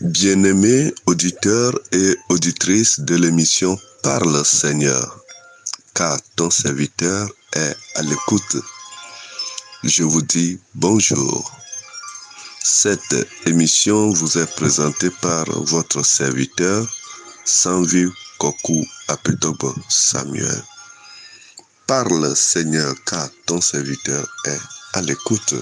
Bien-aimés auditeurs et auditrices de l'émission Parle Seigneur, car ton serviteur est à l'écoute. Je vous dis bonjour. Cette émission vous est présentée par votre serviteur, Sanvi Koku Apetobo Samuel. Parle Seigneur, car ton serviteur est à l'écoute.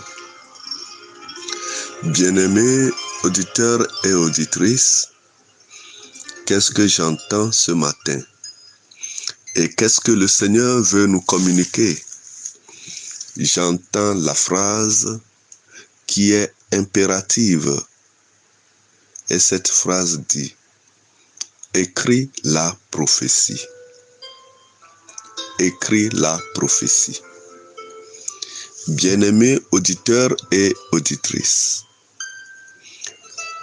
Bien-aimés auditeurs et auditrices, qu'est-ce que j'entends ce matin? Et qu'est-ce que le Seigneur veut nous communiquer? J'entends la phrase qui est impérative. Et cette phrase dit, écris la prophétie. Écris la prophétie. Bien-aimés auditeurs et auditrices,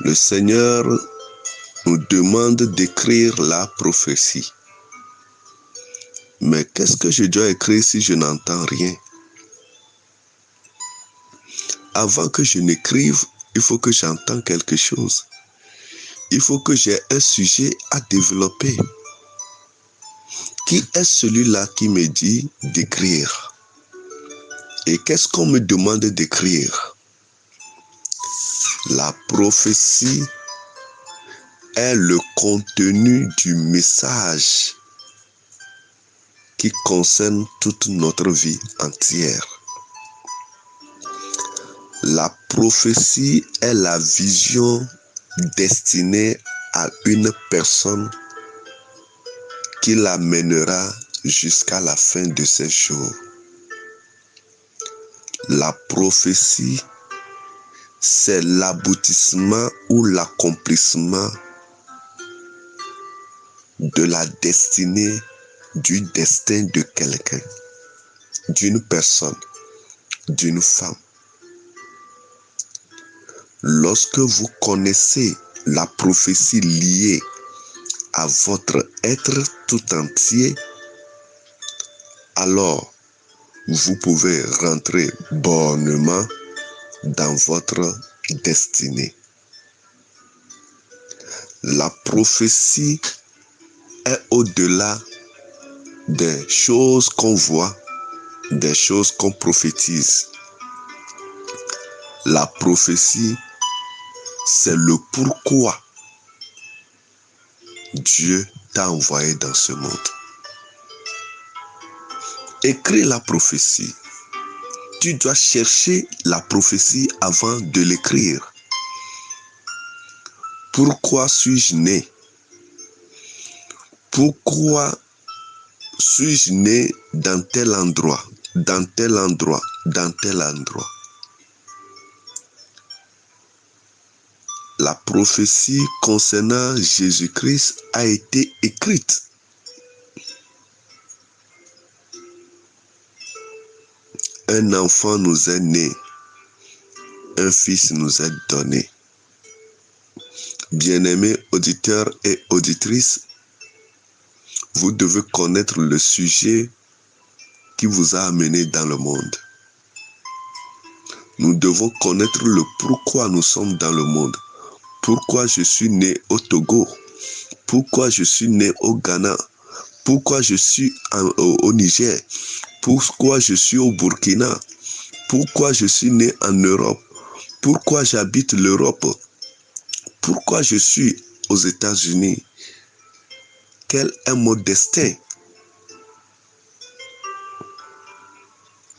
le Seigneur nous demande d'écrire la prophétie. Mais qu'est-ce que je dois écrire si je n'entends rien? Avant que je n'écrive, il faut que j'entende quelque chose. Il faut que j'ai un sujet à développer. Qui est celui-là qui me dit d'écrire? Et qu'est-ce qu'on me demande d'écrire? La prophétie est le contenu du message qui concerne toute notre vie entière. La prophétie est la vision destinée à une personne qui l'amènera jusqu'à la fin de ses jours. La prophétie, c'est l'aboutissement ou l'accomplissement de la destinée, du destin de quelqu'un, d'une personne, d'une femme. Lorsque vous connaissez la prophétie liée à votre être tout entier, alors vous pouvez rentrer bonnement dans votre destinée. La prophétie est au-delà des choses qu'on voit, des choses qu'on prophétise. La prophétie, c'est le pourquoi Dieu t'a envoyé dans ce monde. Écris la prophétie. Tu dois chercher la prophétie avant de l'écrire. Pourquoi suis-je né? Pourquoi suis-je né dans tel endroit, dans tel endroit, dans tel endroit? La prophétie concernant Jésus-Christ a été écrite. Un enfant nous est né, un fils nous est donné. Bien-aimés auditeurs et auditrices, vous devez connaître le sujet qui vous a amené dans le monde. Nous devons connaître le pourquoi nous sommes dans le monde. Pourquoi je suis né au Togo? Pourquoi je suis né au Ghana? Pourquoi je suis au Niger? Pourquoi je suis au Burkina? Pourquoi je suis né en Europe? Pourquoi j'habite l'Europe? Pourquoi je suis aux États-Unis? Quel est mon destin?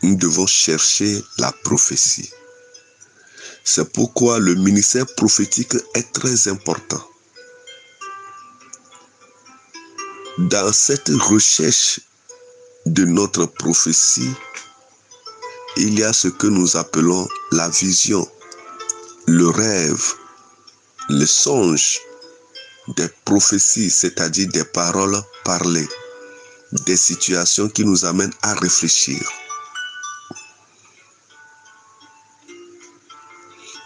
Nous devons chercher la prophétie. C'est pourquoi le ministère prophétique est très important. Dans cette recherche de notre prophétie, il y a ce que nous appelons la vision, le rêve, le songe, des prophéties, c'est-à-dire des paroles parlées, des situations qui nous amènent à réfléchir.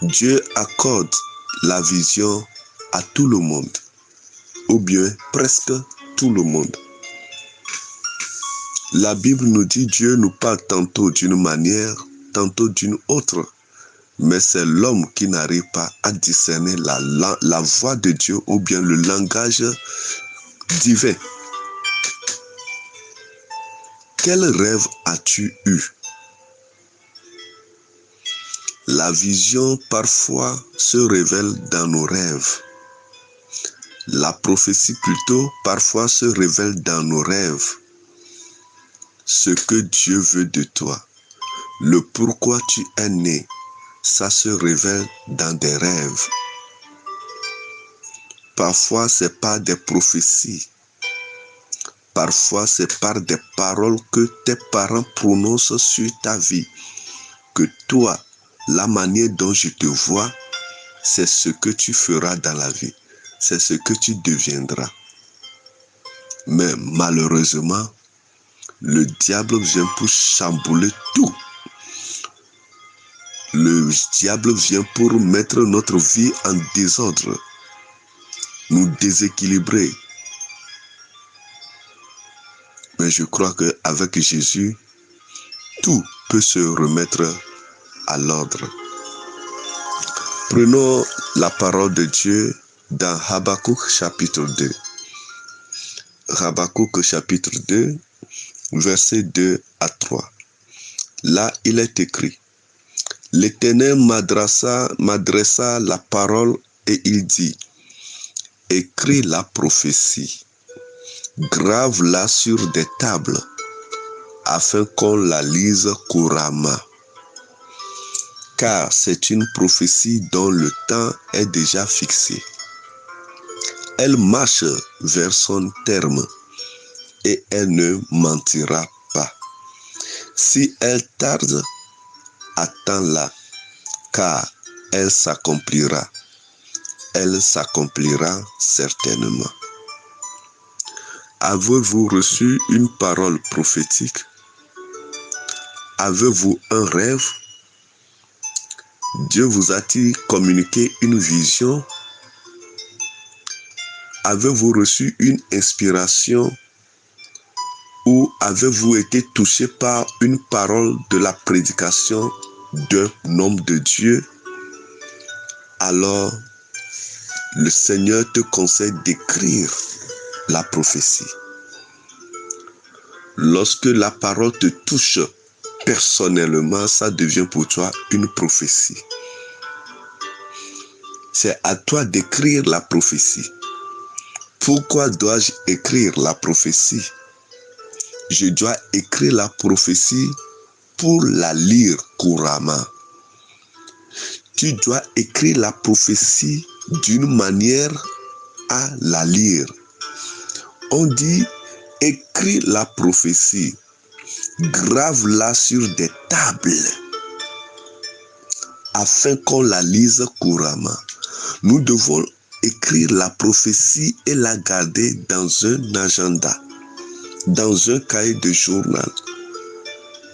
Dieu accorde la vision à tout le monde, ou bien presque tout le monde. La Bible nous dit Dieu nous parle tantôt d'une manière, tantôt d'une autre. Mais c'est l'homme qui n'arrive pas à discerner la voix de Dieu ou bien le langage divin. Quel rêve as-tu eu? La vision parfois se révèle dans nos rêves. La prophétie plutôt parfois se révèle dans nos rêves. Ce que Dieu veut de toi, le pourquoi tu es né, ça se révèle dans des rêves. Parfois c'est par des prophéties. Parfois c'est par des paroles que tes parents prononcent sur ta vie. Que toi, la manière dont je te vois, c'est ce que tu feras dans la vie. C'est ce que tu deviendras. Mais malheureusement, le diable vient pour chambouler tout. Le diable vient pour mettre notre vie en désordre, nous déséquilibrer. Mais je crois qu'avec Jésus, tout peut se remettre à l'ordre. Prenons la parole de Dieu dans Habakkuk chapitre 2. Habakkuk chapitre 2, versets 2 à 3. Là, il est écrit: L'Éternel m'adressa la parole et il dit: Écris la prophétie, grave-la sur des tables, afin qu'on la lise couramment. Car c'est une prophétie dont le temps est déjà fixé. Elle marche vers son terme et elle ne mentira pas. Si elle tarde, attends-la, car elle s'accomplira. Elle s'accomplira certainement. Avez-vous reçu une parole prophétique? Avez-vous un rêve? Dieu vous a-t-il communiqué une vision? Avez-vous reçu une inspiration? Ou avez-vous été touché par une parole de la prédication d'un homme de Dieu? Alors, le Seigneur te conseille d'écrire la prophétie. Lorsque la parole te touche personnellement, ça devient pour toi une prophétie. C'est à toi d'écrire la prophétie. Pourquoi dois-je écrire la prophétie? Je dois écrire la prophétie pour la lire couramment. Tu dois écrire la prophétie d'une manière à la lire. On dit: écris la prophétie, grave-la sur des tables, afin qu'on la lise couramment. Nous devons écrire la prophétie et la garder dans un agenda, dans un cahier de journal.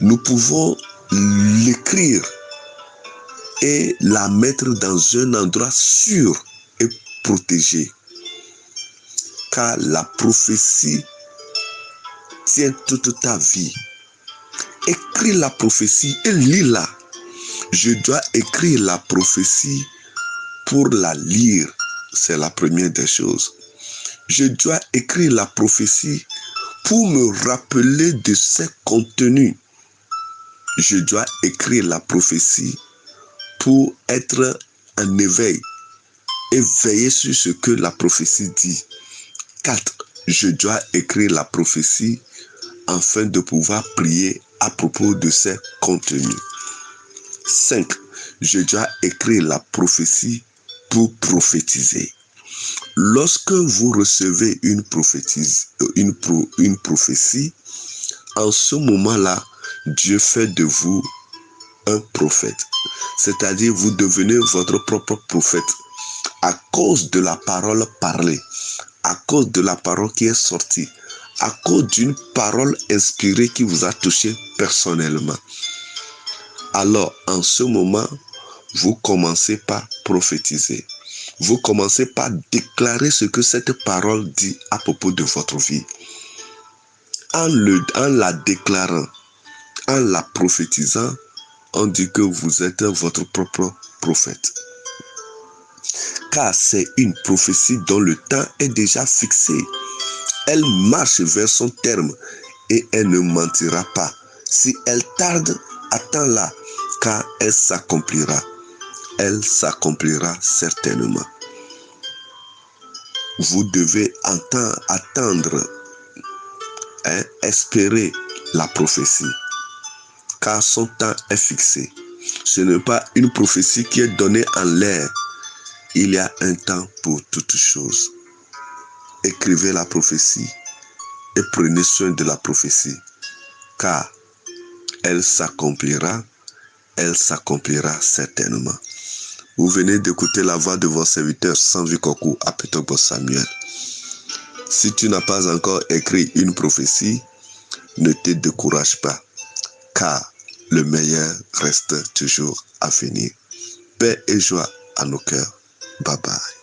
Nous pouvons l'écrire et la mettre dans un endroit sûr et protégé. Car la prophétie tient toute ta vie. Écris la prophétie et lis-la. Je dois écrire la prophétie pour la lire. C'est la première des choses. Je dois écrire la prophétie pour me rappeler de ses contenus. Je dois écrire la prophétie pour être en éveil et veiller sur ce que la prophétie dit. 4. Je dois écrire la prophétie afin de pouvoir prier à propos de ses contenus. 5. Je dois écrire la prophétie pour prophétiser. Lorsque vous recevez une prophétie, en ce moment-là, Dieu fait de vous un prophète. C'est-à-dire, vous devenez votre propre prophète à cause de la parole parlée, à cause de la parole qui est sortie, à cause d'une parole inspirée qui vous a touché personnellement. Alors, en ce moment, vous commencez par prophétiser. Vous commencez par déclarer ce que cette parole dit à propos de votre vie. En la déclarant, en la prophétisant, On dit que vous êtes votre propre prophète. Car c'est une prophétie dont le temps est déjà fixé. Elle marche vers son terme et elle ne mentira pas. Si elle tarde, attends-la, car elle s'accomplira. Elle s'accomplira certainement. Vous devez attendre, espérer la prophétie, car son temps est fixé. Ce n'est pas une prophétie qui est donnée en l'air. Il y a un temps pour toutes choses. Écrivez la prophétie et prenez soin de la prophétie, car elle s'accomplira certainement. Vous venez d'écouter la voix de vos serviteurs Sanvi Kokou Apetogbo Samuel. Si tu n'as pas encore écrit une prophétie, ne te décourage pas, car le meilleur reste toujours à venir. Paix et joie à nos cœurs. Bye bye.